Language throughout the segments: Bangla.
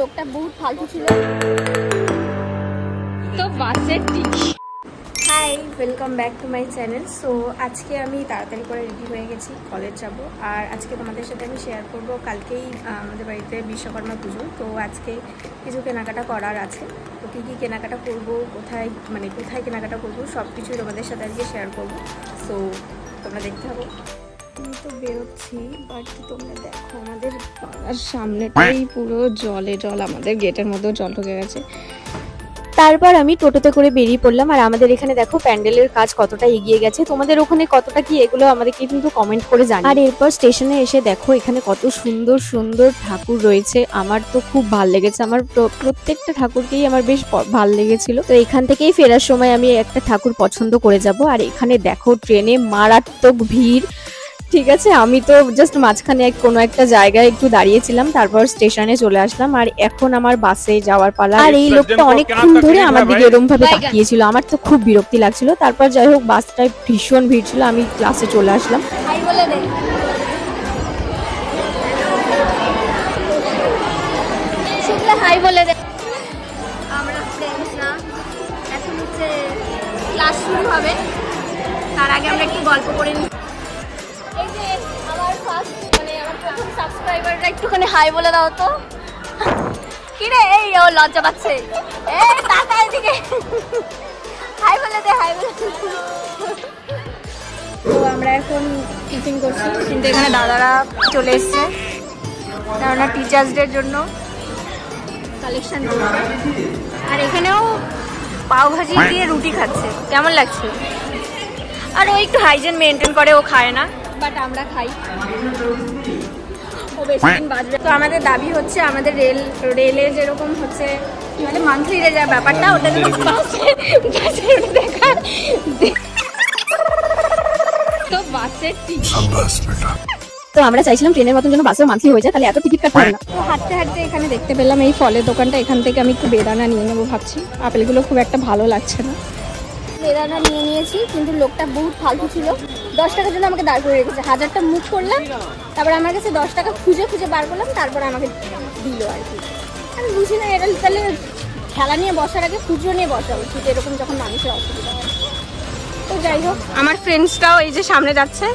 লোকটা বহুত ফালতু ছিল। তো বাসের ticket. Hi, welcome back to my channel. So আজকে আমি তাড়াতাড়ি করে রেডি হয়ে গেছি, কলেজ যাব। আর আজকে তোমাদের সাথে আমি শেয়ার করব, কালকেই আমাদের বাড়িতে বিশ্বকর্মা পুজো। তো আজকে কিছু কেনাকাটা করার আছে। তো কী কী কেনাকাটা করব, কোথায় কেনাকাটা করব, সব কিছুই তোমাদের সাথে আজকে শেয়ার করব। সো তোমরা দেখতে হবে। আমি তো বেরোচ্ছি, বাট তোমরা দেখো আমাদের বাড়ির সামনেটাই পুরো জলে জল, আমাদের গেটের মধ্যেও জল ঢুকে গেছে। তারপর আমি টোটোতে করে বেরিয়ে পড়লাম। আর আমাদের এখানে দেখো প্যান্ডেলের কাজ কতটা এগিয়ে গেছে, তোমাদের ওখানে কতটা কি, এগুলো আমাদেরকে কিন্তু কমেন্ট করে জানাও। আর এরপর স্টেশনে এসে দেখো এখানে কত সুন্দর সুন্দর ঠাকুর রয়েছে। আমার তো খুব ভাল লেগেছে, আমার প্রত্যেকটা ঠাকুরকেই আমার বেশ ভাল লেগেছিল। তো এখান থেকেই ফেরার সময় আমি একটা ঠাকুর পছন্দ করে যাব। আর এখানে দেখো ট্রেনে মারাত্মক ভিড়, ঠিক আছে। আমি তো জাস্ট মাঝখানে কোনো একটা জায়গায় একটু দাঁড়িয়েছিলাম, তারপর স্টেশনে চলে আসলাম। আর এখন আমার বাসে যাওয়ার পালা। আর এই লোকটা অনেকক্ষণ ধরে আমার দিকে এরকম ভাবে তাকিয়েছিল, আমার তো খুব বিরক্তি লাগছিল। তারপর যাই হোক, বাসটায় ভীষণ ভিড় ছিল, আমি ক্লাসে চলে আসলাম। হাই বলে দে, শুনলে হাই বলে দে। আমরা ফ্রেন্ডসরা এখন হচ্ছে ক্লাস শুরু হবে, তার আগে আমরা একটু গল্প করে নিই। এই যে আমার ফার্স্ট আমার প্রথম সাবস্ক্রাইবাররা, একটুখানি হাই বলে দাও তো। কি রে, এই ও লজ্জা পাচ্ছে, এই টাটা এদিকে, হাই বলে দে, হাই বলে। তো আমরা এখন টিফিন করছি, কিন্তু এখানে দাদারা চলে এসছে, কেননা টিচার্স ডের জন্য কালেকশন করছে। আর এখানেও পাও ভাজি দিয়ে রুটি খাচ্ছে, কেমন লাগছে? আর ও একটু হাইজিন মেনটেন করে, ও খায় না, বাট আমরা খাই। ও বেশি দিন বাঁচবে। তো আমাদের দাবি হচ্ছে, আমাদের রেলে যেরকম হচ্ছে মানে মান্থলি যে ব্যাপারটা, ওটা যেন দেখা। তো বাসের টিকিট, তো আমরা চাইছিলাম ট্রেনের মতন যেন বাসের মান্থলি হয়ে যায়, তাহলে এত টিকিট কাটতে হবে না। তো হাঁটতে হাঁটতে এখানে দেখতে পেলাম এই ফলের দোকানটা, এখান থেকে আমি একটু বেদানা নিয়ে নেবো ভাবছি। আপেলগুলো খুব একটা ভালো লাগছে না। বেদানা নিয়ে নিয়েছি, কিন্তু লোকটা বহুত ফালতু ছিল। 10 টাকার জন্য আমাকে দাঁড় করে রেখেছে। 1000টা মুখ করলাম, তারপর আমার কাছে 10 টাকা খুঁজে খুঁজে বার করলাম, তারপর আমাকে দিল আর কি। আমি বুঝি না, এটা তাহলে খেলা নিয়ে বসার আগে খুচরো নিয়ে বসা উচিত, এরকম যখন মানুষের অসুবিধা হয়। তো যাই হোক, আমার ফ্রেন্ডসটাও এই যে সামনে যাচ্ছে,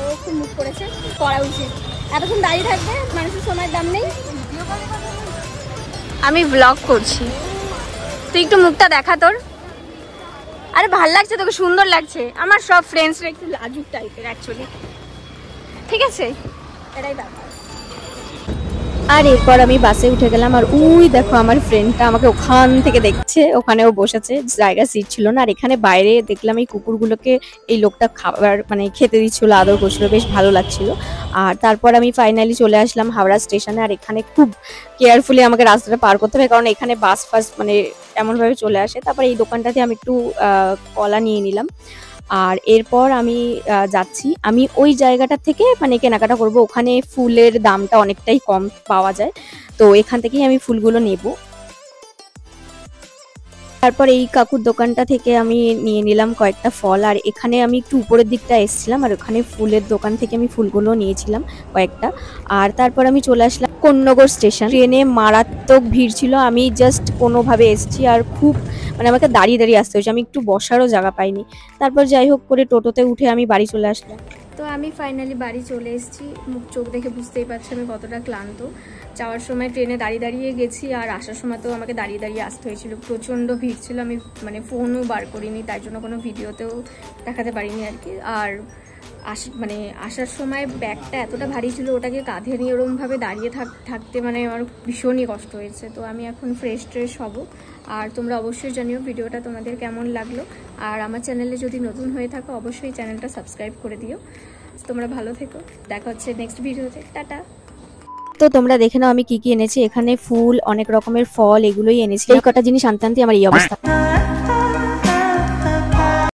ও খুব মুখ করেছে, করা উচিত। এতক্ষণ দাঁড়িয়ে থাকবে, মানুষের সময়ের দাম নেই। আমি ব্লগ করছি, তুই একটু মুখটা দেখা তোর। আরে ভাল লাগছে তোকে, সুন্দর লাগছে। আমার সব ফ্রেন্ডসরা একটু লাজুক টাইপের অ্যাকচুয়ালি, ঠিক আছে, এটাই ব্যাপার। আর এরপর আমি বাসে উঠে গেলাম। আর ওই দেখো আমার ফ্রেন্ডটা আমাকে ওখান থেকে দেখছে, ওখানেও বসেছে, জায়গা সিট ছিল না। আর এখানে বাইরে দেখলাম এই কুকুরগুলোকে এই লোকটা খাবার খেতে দিচ্ছিল, আদর করছিল, বেশ ভালো লাগছিল। আর তারপর আমি ফাইনালি চলে আসলাম হাওড়া স্টেশনে। আর এখানে খুব কেয়ারফুলি আমাকে রাস্তাটা পার করতে হবে, কারণ এখানে বাস ফাস এমনভাবে চলে আসে। তারপর এই দোকানটাতে আমি একটু কলা নিয়ে নিলাম। আর এরপর আমি যাচ্ছি, আমি ওই জায়গাটা থেকে কেনাকাটা করব। ওখানে ফুলের দামটা অনেকটাই কম পাওয়া যায়, তো এখান থেকেই আমি ফুলগুলো নেব। তারপর এই কাকুর দোকানটা থেকে আমি নিয়ে নিলাম কয়েকটা ফল। আর এখানে আমি একটু উপরের দিকটা এসেছিলাম, আর ওখানে ফুলের দোকান থেকে আমি ফুলগুলো নিয়েছিলাম কয়েকটা। আর তারপর আমি চলে আসলাম কোন্নগর স্টেশন। ট্রেনে মারাত্মক ভিড় ছিল, আমি জাস্ট কোনোভাবে এসেছি, আর খুব আমাকে দাঁড়িয়ে দাঁড়িয়ে আসতে হয়েছে, আমি একটু বসারও জায়গা পাইনি। তারপর যাই হোক করে টোটোতে উঠে আমি বাড়ি চলে আসলাম। তো আমি ফাইনালি বাড়ি চলে এসেছি। মুখ চোখ দেখে বুঝতেই পারছি আমি কতটা ক্লান্ত। যাওয়ার সময় ট্রেনে দাঁড়িয়ে দাঁড়িয়ে গেছি, আর আসার সময় তো আমাকে দাঁড়িয়ে দাঁড়িয়ে আসতে হয়েছিল, প্রচণ্ড ভিড় ছিল। আমি ফোনও বার করিনি, তাই জন্য কোনো ভিডিওতেও দেখাতে পারিনি আর কি। আর আসার সময় ব্যাগটা এতটা ভারী ছিল, ওটাকে কাঁধে নিয়ে ওরমভাবে দাঁড়িয়ে থাকতে আমার ভীষণই কষ্ট হয়েছে। তো আমি এখন ফ্রেশ ট্রেশ হব। আর তোমরা অবশ্যই জানিও ভিডিওটা তোমাদের কেমন লাগলো। আর আমার চ্যানেলে যদি নতুন হয়ে থাকো, অবশ্যই চ্যানেলটা সাবস্ক্রাইব করে দিও। তোমরা ভালো থেকো, দেখা হচ্ছে নেক্সট ভিডিওতে, টাটা। তো তোমরা দেখে নাও আমি কি কি এনেছি। এখানে ফুল, অনেক রকমের ফল, এগুলোই এনেছি। এই কটা জিনিস আনতে আনতে আমার এই অবস্থা।